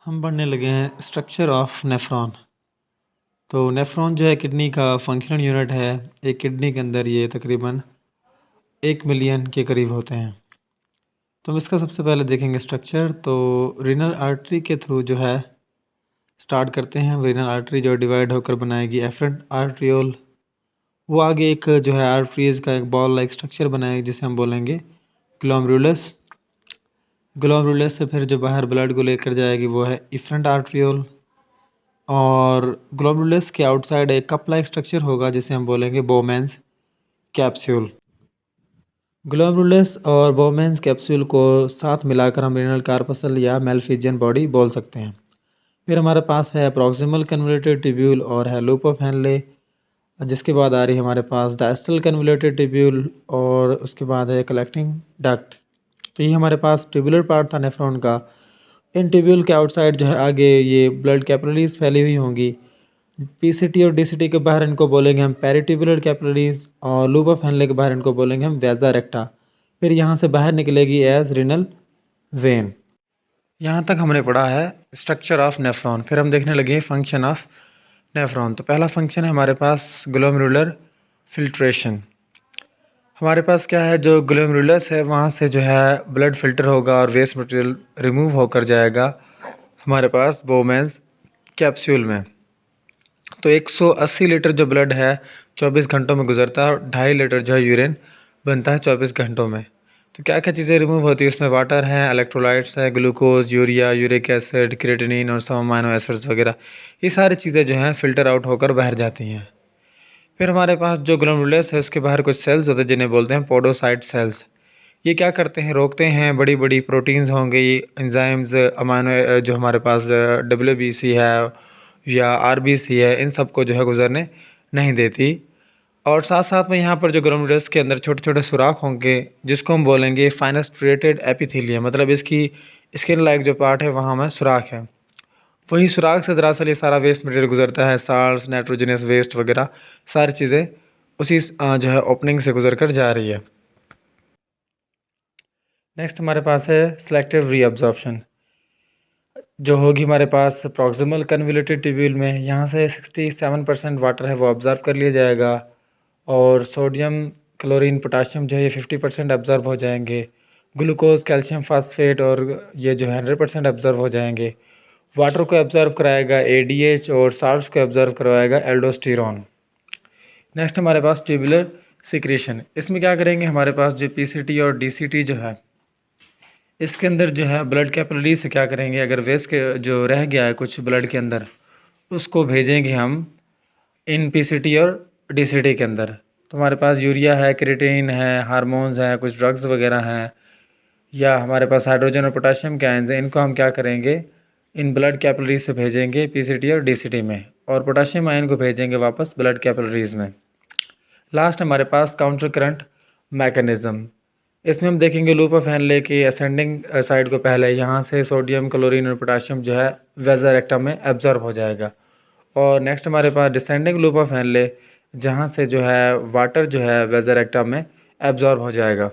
हम पढ़ने लगे हैं स्ट्रक्चर ऑफ नेफ्रॉन। तो नेफ्रॉन जो है किडनी का फंक्शनल यूनिट है। एक किडनी के अंदर ये तकरीबन 1 मिलियन के करीब होते हैं। तो हम इसका सबसे पहले देखेंगे स्ट्रक्चर। तो रीनल आर्टरी के थ्रू जो है स्टार्ट करते हैं। रीनल आर्टरी जो डिवाइड होकर बनाएगी एफरेंट आर्ट्रियोल। वो आगे एक जो है आर्टरीज का एक बॉल लाइक स्ट्रक्चर बनाएगी जिसे हम बोलेंगे ग्लोमेरुलस। ग्लोमेरुलस से फिर जो बाहर ब्लड को लेकर जाएगी वो है इफरेंट आर्ट्रियोल। और ग्लोमेरुलस के आउटसाइड एक कप लाइक स्ट्रक्चर होगा जिसे हम बोलेंगे बोमेंस कैप्सूल। ग्लोमेरुलस और बोमेंस कैप्सूल को साथ मिलाकर हम रीनल कार्पसल या मेलफिजियन बॉडी बोल सकते हैं। फिर हमारे पास है प्रॉक्सिमल कन्वोल्यूटेड ट्यूब्यूल और है लूप ऑफ हेनले। जिसके बाद आ रही है हमारे पास डायस्टल कन्वोल्यूटेड ट्यूब्यूल और उसके बाद है कलेक्टिंग डक्ट। तो ये हमारे पास ट्यूबुलर पार्ट था नेफ्रॉन का। इन ट्यूब्यूल के आउटसाइड जो है आगे ये ब्लड कैपिलरीज फैली हुई होंगी। पीसीटी और डीसीटी के बाहर इनको बोलेंगे हम पेरिट्यूबुलर कैपिलरीज और लूप ऑफ हेनले के बाहर इनको बोलेंगे हम वेजा रेक्टा। फिर यहाँ से बाहर निकलेगी एज रिनल वेन। यहाँ तक हमने पढ़ा है स्ट्रक्चर ऑफ नेफ्रॉन। फिर हम देखने लगे फंक्शन ऑफ नेफ्रॉन। तो पहला फंक्शन है हमारे पास ग्लोमेरुलर फिल्ट्रेशन। हमारे पास क्या है, जो ग्लोमेरुलस है वहाँ से जो है ब्लड फिल्टर होगा और वेस्ट मटेरियल रिमूव होकर जाएगा हमारे पास बोमेंस कैप्सूल में। तो 180 लीटर जो ब्लड है 24 घंटों में गुजरता है और 2.5 लीटर जो है यूरिन बनता है 24 घंटों में। तो क्या क्या चीज़ें रिमूव होती है उसमें, वाटर है, इलेक्ट्रोलाइट्स है, glucose, urea, uric acid, creatinine और सम अमाइनो एसिड्स वगैरह। ये सारी चीज़ें जो हैं फ़िल्टर आउट होकर बाहर जाती हैं। फिर हमारे पास जो ग्लोमेरुलस है उसके बाहर कुछ सेल्स होते हैं जिन्हें बोलते हैं पोडोसाइट सेल्स। ये क्या करते हैं, रोकते हैं बड़ी बड़ी प्रोटीन्स होंगे, एंजाइम्स, अमाइनो जो हमारे पास WBC है या RBC है, इन सब को जो है गुजरने नहीं देती। और साथ साथ में यहाँ पर जो ग्लोमेरुलस के अंदर छोटे छोटे सुराख होंगे जिसको हम बोलेंगे फाइनेस्ट्रेटेड एपिथेलियम, मतलब इसकी स्किन लाइक जो पार्ट है वहाँ में सुराख है। वही सुराख से दरअसल ये सारा वेस्ट मटेरियल गुजरता है, साल्ट्स, नाइट्रोजनस वेस्ट वगैरह सारी चीज़ें उसी जो है ओपनिंग से गुजर कर जा रही है। नेक्स्ट हमारे पास है सेलेक्टिव रीअब्जॉर्प्शन जो होगी हमारे पास प्रॉक्सिमल कन्वोल्यूटेड ट्यूब्यूल में। यहाँ से 67% वाटर है वो ऑब्ज़र्व कर लिया जाएगा और सोडियम, क्लोरीन, पोटाशियम जो है ये 50% ऑब्ज़र्व हो जाएंगे। ग्लूकोज, कैल्शियम फास्फेट और ये जो है 100% ऑब्ज़र्व हो जाएंगे। वाटर को ऑब्ज़र्व कराएगा ADH और साल्ट्स को ऑब्ज़र्व करवाएगा एल्डोस्टेरॉन। नेक्स्ट हमारे पास ट्यूबुलर सिक्रेशन। इसमें क्या करेंगे, हमारे पास जो PCT और DCT जो है इसके अंदर जो है ब्लड कैपिलरी से क्या करेंगे, अगर वेस्ट के जो रह गया है कुछ ब्लड के अंदर उसको भेजेंगे हम इन PCT और DCT के अंदर। तो हमारे पास यूरिया है, क्रिएटिनिन है, हार्मोन्स हैं, कुछ ड्रग्स वगैरह हैं, या हमारे पास हाइड्रोजन और पोटाशियम के आयंस हैं, इनको हम क्या करेंगे इन ब्लड कैपिलरीज से भेजेंगे PCT और DCT में, और पोटाशियम आयन को भेजेंगे वापस ब्लड कैपिलरीज में। लास्ट हमारे पास काउंटर करंट मैकेनिज़्म। इसमें हम देखेंगे लूप ऑफ हेनले की असेंडिंग साइड को पहले यहाँ से सोडियम, क्लोरीन और पोटाशियम जो है वेजा रेक्टम में एब्जॉर्ब हो जाएगा, और नेक्स्ट हमारे पास डिसेंडिंग लूप ऑफ हेनले जहाँ से जो है वाटर जो है वेजा रेक्टम में एब्जॉर्ब हो जाएगा।